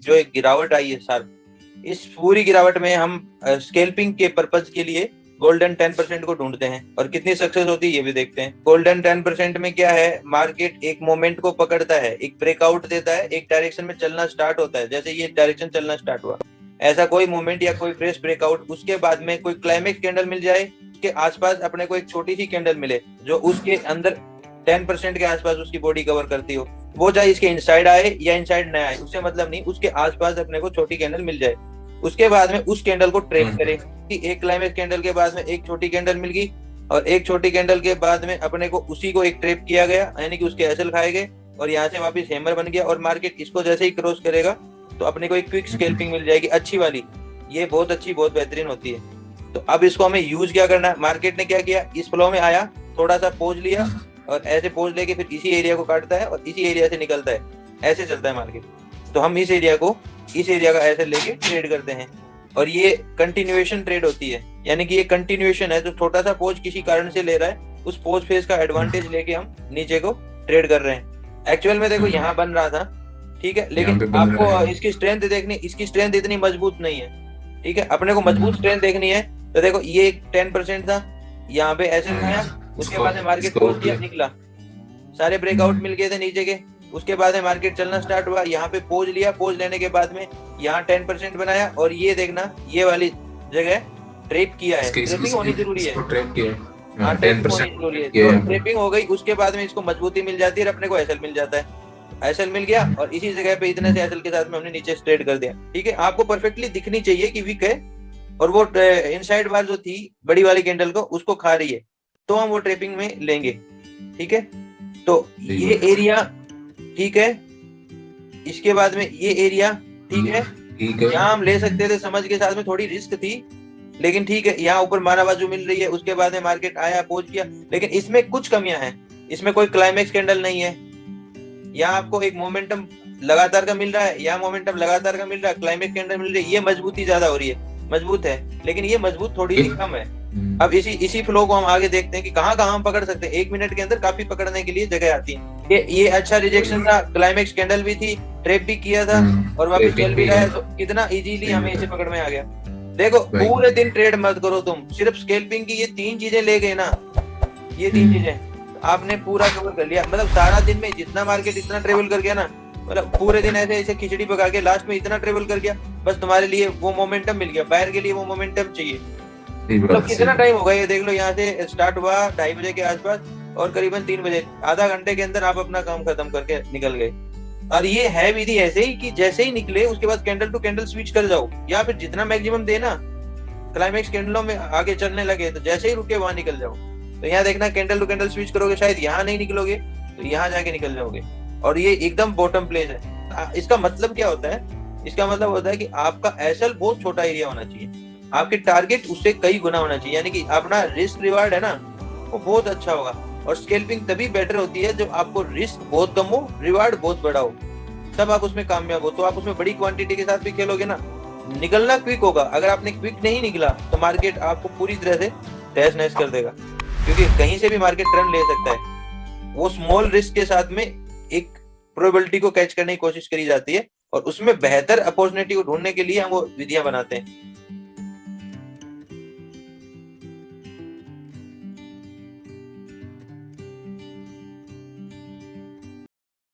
जो एक गिरावट आई है सर, इस पूरी गिरावट में हम स्केल्पिंग के पर्पज के लिए गोल्डन 10% को ढूंढते हैं और कितनी सक्सेस होती है ये भी देखते हैं। गोल्डन 10% में क्या है, मार्केट एक मोमेंट को पकड़ता है, एक ब्रेकआउट देता है, एक डायरेक्शन में चलना स्टार्ट होता है, जैसे ये डायरेक्शन चलना स्टार्ट हुआ, ऐसा कोई मोमेंट या कोई फ्रेश ब्रेकआउट, उसके बाद में कोई क्लाइमेक्स कैंडल मिल जाए, उसके आसपास अपने को एक छोटी सी कैंडल मिले जो उसके अंदर 10% के आसपास उसकी बॉडी कवर करती हो, वो चाहे इसके इनसाइड आए या इनसाइड न आए उससे मतलब नहीं, उसके आसपास अपने को छोटी कैंडल मिल जाए, उसके बाद में उस कैंडल को ट्रेप करें कि एक क्लाइमेक्स कैंडल के बाद में एक छोटी कैंडल मिल गई और एक छोटी कैंडल के बाद में अपने को उसी को एक ट्रेप किया गया, यानी कि उसके एसएल खाए गए और यहाँ से वापस हैमर बन गया और मार्केट इसको जैसे ही क्रॉस करेगा तो अपने को एक क्विक स्कैल्पिंग मिल जाएगी अच्छी वाली, ये बहुत अच्छी बहुत बेहतरीन होती है। तो अब इसको हमें यूज क्या करना है, मार्केट ने क्या किया, इस फ्लो में आया, थोड़ा सा पोज लिया और ऐसे पोज लेके फिर इसी एरिया को काटता है और इसी एरिया से निकलता है, ऐसे चलता है मार्केट। तो हम इस एरिया का ऐसे लेके ट्रेड करते हैं और ये कंटिन्यूएशन ट्रेड होती है, यानी कि ये कंटिन्यूएशन है, जो छोटा सा पोज किसी कारण से ले रहा है उस पोज फेज का एडवांटेज लेके हम नीचे को ट्रेड कर रहे हैं। एक्चुअल में देखो यहाँ बन रहा था, ठीक है, लेकिन आपको इसकी स्ट्रेंथ देखनी, इसकी स्ट्रेंथ इतनी मजबूत नहीं है, ठीक है, अपने को मजबूत स्ट्रेंथ देखनी है। तो देखो ये 10% था, यहाँ पे ऐसे आया, उसके बाद में मार्केट पोज दिया, निकला, सारे ब्रेकआउट मिल गए थे नीचे के, उसके बाद में मार्केट चलना स्टार्ट हुआ, यहाँ पे पोज लिया, पोज लेने के बाद में यहाँ 10% बनाया और ये देखना ये वाली जगह ट्रेप किया है, ट्रेपिंग होनी जरूरी है, हाँ ट्रेपिंग होनी जरूरी है, तो ट्रेपिंग हो गई, उसके बाद में इसको मजबूती मिल जाती है और अपने को एसएल मिल जाता है, एसएल मिल गया और इसी जगह पे इतने से एसएल के साथ में हमने नीचे स्ट्रेट कर दिया, ठीक है। आपको परफेक्टली दिखनी चाहिए कि वीक है और वो इनसाइड बार जो थी बड़ी वाली कैंडल को उसको खा रही है, तो हम वो ट्रेपिंग में लेंगे, ठीक है। तो ये एरिया ठीक है, इसके बाद में ये एरिया ठीक है, यहाँ हम ले सकते थे, समझ के साथ में थोड़ी रिस्क थी लेकिन ठीक है, यहाँ ऊपर मारा बाजू मिल रही है, उसके बाद में मार्केट आया पहुंच गया, लेकिन इसमें कुछ कमियां हैं, इसमें कोई क्लाइमेक्स कैंडल नहीं है, यहाँ आपको एक मोमेंटम लगातार का मिल रहा है, यहाँ मोमेंटम लगातार का मिल रहा है, क्लाइमेक्स कैंडल मिल रही है, ये मजबूती ज्यादा हो रही है, मजबूत है, लेकिन ये मजबूत थोड़ी सी कम है। अब इसी फ्लो को हम आगे देखते हैं कि कहाँ कहाँ हम पकड़ सकते हैं, 1 मिनट के अंदर काफी पकड़ने के लिए जगह आती है। ये अच्छा रिजेक्शन था, क्लाइमेक्स कैंडल भी थी, ट्रेप भी किया था और वापस चल भी रहा है, तो कितना इजीली हमें इसे पकड़ में आ गया। देखो पूरे दिन ट्रेड मत करो तुम, सिर्फ स्कैल्पिंग की ये 3 चीजें ले गए ना, ये 3 चीजें आपने पूरा कवर कर लिया, मतलब सारा दिन में जितना मार्केट इतना ट्रेवल कर गया ना, मतलब पूरे दिन ऐसे ऐसे खिचड़ी पका के लास्ट में इतना ट्रेवल कर गया, बस तुम्हारे लिए वो मोमेंटम मिल गया, बायर के लिए वो मोमेंटम चाहिए। मतलब कितना टाइम होगा ये देख लो, यहाँ से स्टार्ट हुआ 2:30 बजे के आसपास और करीबन 3 बजे, आधा घंटे के अंदर आप अपना काम खत्म करके निकल गए। और ये है विधि ऐसे ही कि जैसे ही निकले उसके बाद कैंडल टू कैंडल स्विच कर जाओ, या फिर जितना मैक्सिमम देना क्लाइमेक्स कैंडलों में आगे चलने लगे तो जैसे ही रुके वहां निकल जाओ। तो यहाँ देखना कैंडल टू कैंडल स्विच करोगे, शायद यहाँ नहीं निकलोगे तो यहाँ जाके निकल जाओगे, और ये एकदम बॉटम प्लेस है। इसका मतलब क्या होता है, इसका मतलब होता है कि आपका एसएल बहुत छोटा एरिया होना चाहिए, आपके टारगेट उससे कई गुना होना चाहिए, यानी कि अपना रिस्क रिवार्ड है ना वो बहुत अच्छा होगा। और स्केल्पिंग तभी बेटर होती है जब आपको रिस्क बहुत कम हो, रिवार्ड बहुत बड़ा हो, तब आप उसमें कामयाब हो। तो आप उसमें बड़ी क्वांटिटी के साथ भी खेलोगे ना, निकलना क्विक होगा, अगर आपने क्विक नहीं निकला तो मार्केट आपको पूरी तरह से तहस नहस कर देगा, क्योंकि कहीं से भी मार्केट टर्न ले सकता है। वो स्मॉल रिस्क के साथ में एक प्रोबेबिलिटी को कैच करने की कोशिश करी जाती है और उसमें बेहतर अपॉर्चुनिटी को ढूंढने के लिए हम वो विधियां बनाते हैं।